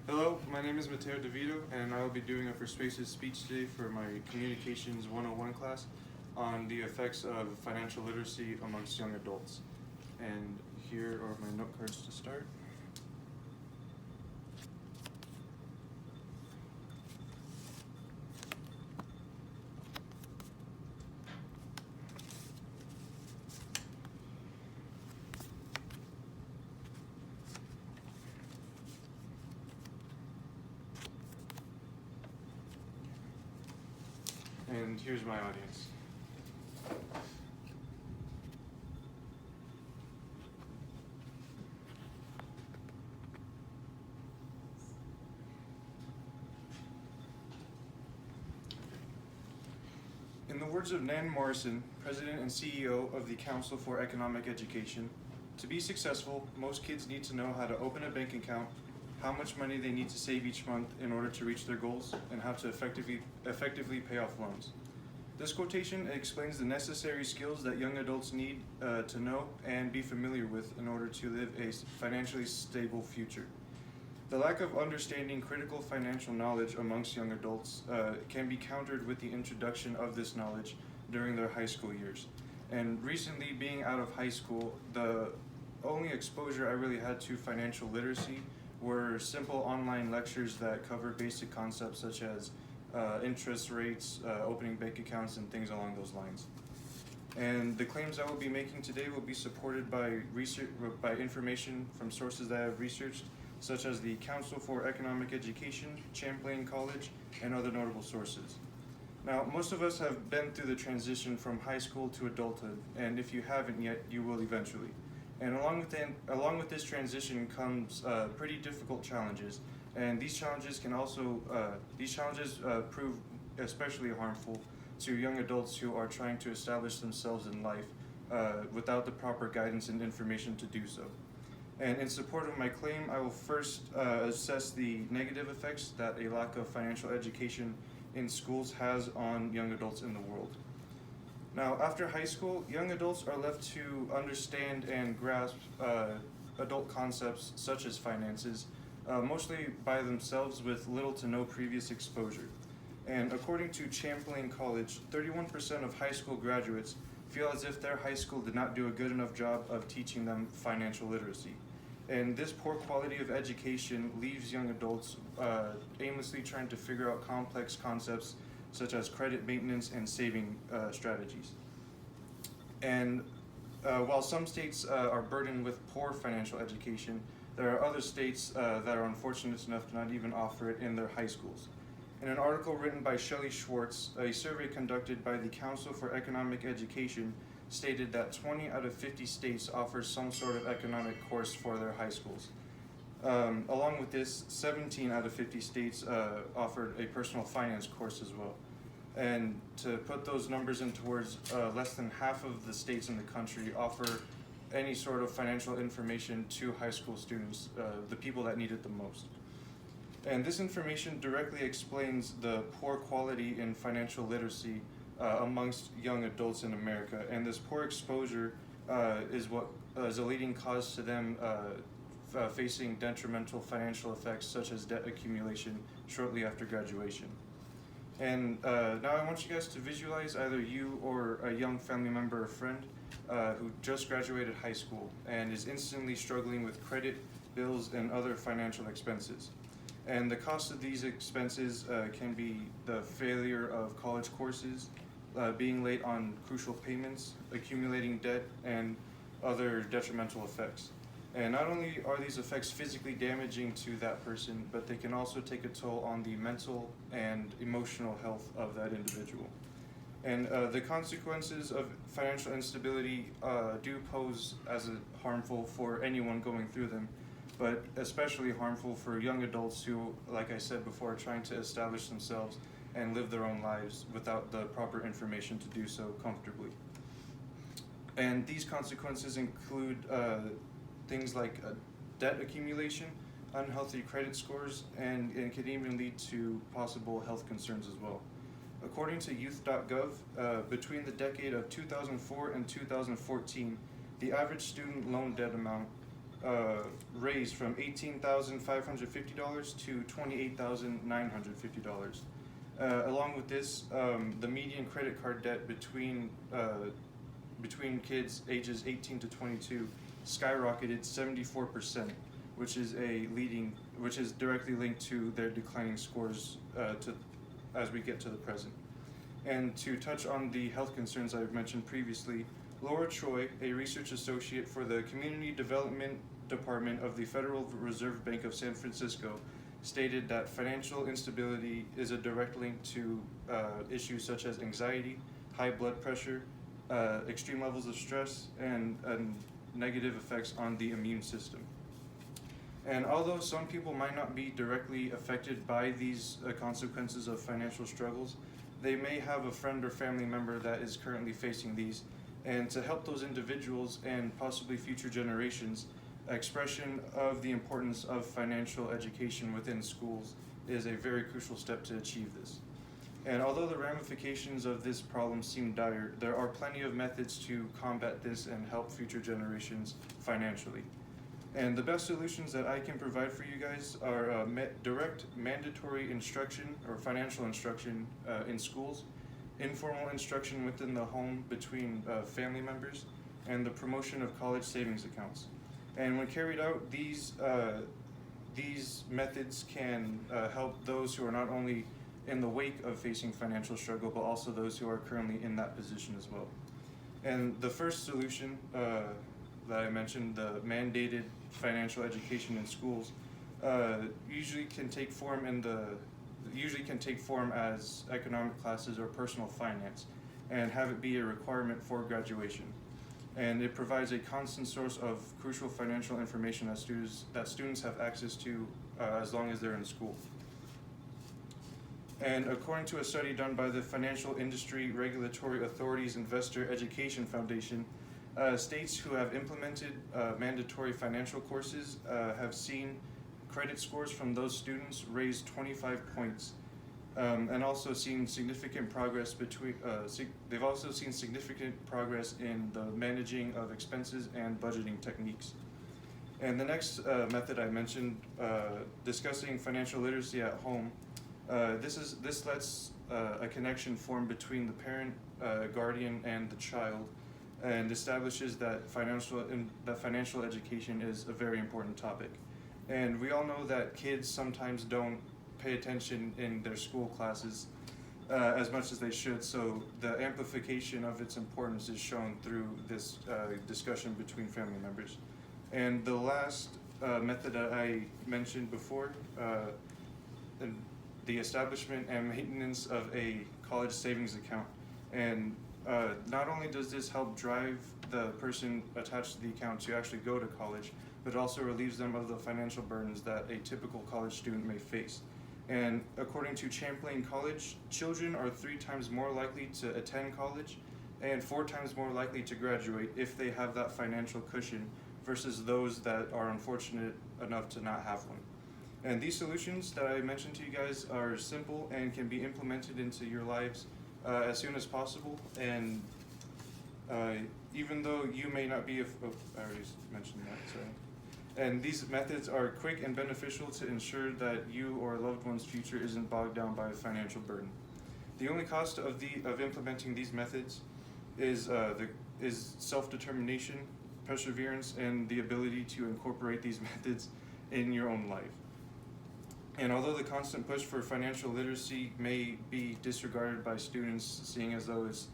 Hello, my name is Mateo DeVito, and I will be doing a persuasive speech today for my Communications 101 class on the effects of financial literacy amongst young adults. And here are my note cards to start. And here's my audience. In the words of Nan Morrison, President and CEO of the Council for Economic Education, to be successful, most kids need to know how to open a bank account, how much money they need to save each month in order to reach their goals, and how to effectively pay off loans. This quotation explains the necessary skills that young adults need to know and be familiar with in order to live a financially stable future. The lack of understanding critical financial knowledge amongst young adults can be countered with the introduction of this knowledge during their high school years. And recently, being out of high school, the only exposure I really had to financial literacy were simple online lectures that cover basic concepts such as interest rates, opening bank accounts, and things along those lines. And the claims I will be making today will be supported by research, by information from sources that I have researched, such as the Council for Economic Education, Champlain College, and other notable sources. Now, most of us have been through the transition from high school to adulthood, and if you haven't yet, you will eventually. And along with this transition comes pretty difficult challenges, and these challenges prove especially harmful to young adults who are trying to establish themselves in life without the proper guidance and information to do so. And in support of my claim, I will first assess the negative effects that a lack of financial education in schools has on young adults in the world. Now, after high school, young adults are left to understand and grasp adult concepts such as finances, mostly by themselves with little to no previous exposure. And according to Champlain College, 31% of high school graduates feel as if their high school did not do a good enough job of teaching them financial literacy. And this poor quality of education leaves young adults aimlessly trying to figure out complex concepts such as credit maintenance and saving strategies. And while some states are burdened with poor financial education, there are other states that are unfortunate enough to not even offer it in their high schools. In an article written by Shelley Schwartz, a survey conducted by the Council for Economic Education stated that 20 out of 50 states offer some sort of economic course for their high schools. Along with this, 17 out of 50 states offered a personal finance course as well. And to put those numbers into words, less than half of the states in the country offer any sort of financial information to high school students, the people that need it the most. And this information directly explains the poor quality in financial literacy amongst young adults in America. And this poor exposure is what is a leading cause to them facing detrimental financial effects such as debt accumulation shortly after graduation. And now I want you guys to visualize either you or a young family member or friend who just graduated high school and is instantly struggling with credit, bills, and other financial expenses. And the cost of these expenses can be the failure of college courses, being late on crucial payments, accumulating debt, and other detrimental effects. And not only are these effects physically damaging to that person, but they can also take a toll on the mental and emotional health of that individual. And the consequences of financial instability do pose as harmful for anyone going through them, but especially harmful for young adults who, like I said before, are trying to establish themselves and live their own lives without the proper information to do so comfortably. And these consequences include things like debt accumulation, unhealthy credit scores, and can even lead to possible health concerns as well. According to youth.gov, between the decade of 2004 and 2014, the average student loan debt amount raised from $18,550 to $28,950. Along with this, the median credit card debt between kids ages 18 to 22 skyrocketed 74%, which is directly linked to their declining scores as we get to the present. And to touch on the health concerns I've mentioned previously, Laura Choi, a research associate for the Community Development Department of the Federal Reserve Bank of San Francisco, stated that financial instability is a direct link to issues such as anxiety, high blood pressure, extreme levels of stress, and negative effects on the immune system. And although some people might not be directly affected by these consequences of financial struggles, they may have a friend or family member that is currently facing these. And to help those individuals and possibly future generations, expression of the importance of financial education within schools is a very crucial step to achieve this. And although the ramifications of this problem seem dire, there are plenty of methods to combat this and help future generations financially. And the best solutions that I can provide for you guys are direct mandatory instruction or financial instruction in schools, informal instruction within the home between family members, and the promotion of college savings accounts. And when carried out, these methods can help those who are not only in the wake of facing financial struggle, but also those who are currently in that position as well. And the first solution that I mentioned, the mandated financial education in schools, usually can take form as economic classes or personal finance, and have it be a requirement for graduation. And it provides a constant source of crucial financial information that students have access to as long as they're in school. And according to a study done by the Financial Industry Regulatory Authority's Investor Education Foundation, states who have implemented mandatory financial courses have seen credit scores from those students raise 25 points, and also seen significant progress they've also seen significant progress in the managing of expenses and budgeting techniques. And the next method I mentioned, discussing financial literacy at home, this lets a connection form between the parent, guardian, and the child, and establishes that financial education is a very important topic. And we all know that kids sometimes don't pay attention in their school classes as much as they should, so the amplification of its importance is shown through this discussion between family members. And the last method that I mentioned before, the establishment and maintenance of a college savings account. And not only does this help drive the person attached to the account to actually go to college, but it also relieves them of the financial burdens that a typical college student may face. And according to Champlain College, children are 3 times more likely to attend college and 4 times more likely to graduate if they have that financial cushion versus those that are unfortunate enough to not have one. And these solutions that I mentioned to you guys are simple and can be implemented into your lives as soon as possible. And even though you may not be, I already mentioned that, sorry. And these methods are quick and beneficial to ensure that you or a loved one's future isn't bogged down by a financial burden. The only cost of implementing these methods is self-determination, perseverance, and the ability to incorporate these methods in your own life. And although the constant push for financial literacy may be disregarded by students, seeing as though it's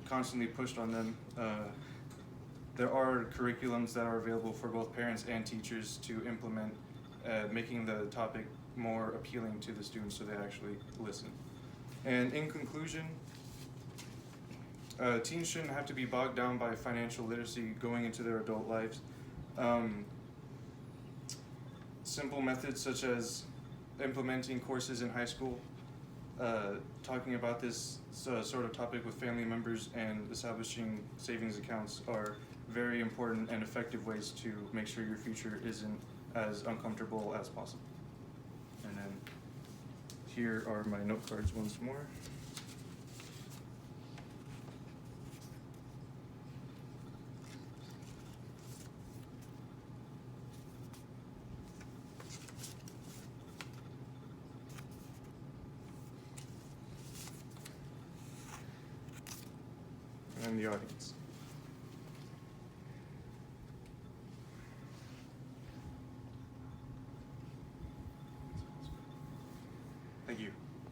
constantly pushed on them, there are curriculums that are available for both parents and teachers to implement, making the topic more appealing to the students so they actually listen. And in conclusion, teens shouldn't have to be bogged down by financial literacy going into their adult lives. Simple methods such as implementing courses in high school, talking about this sort of topic with family members, and establishing savings accounts are very important and effective ways to make sure your future isn't as uncomfortable as possible. And then here are my note cards once more. in the audience.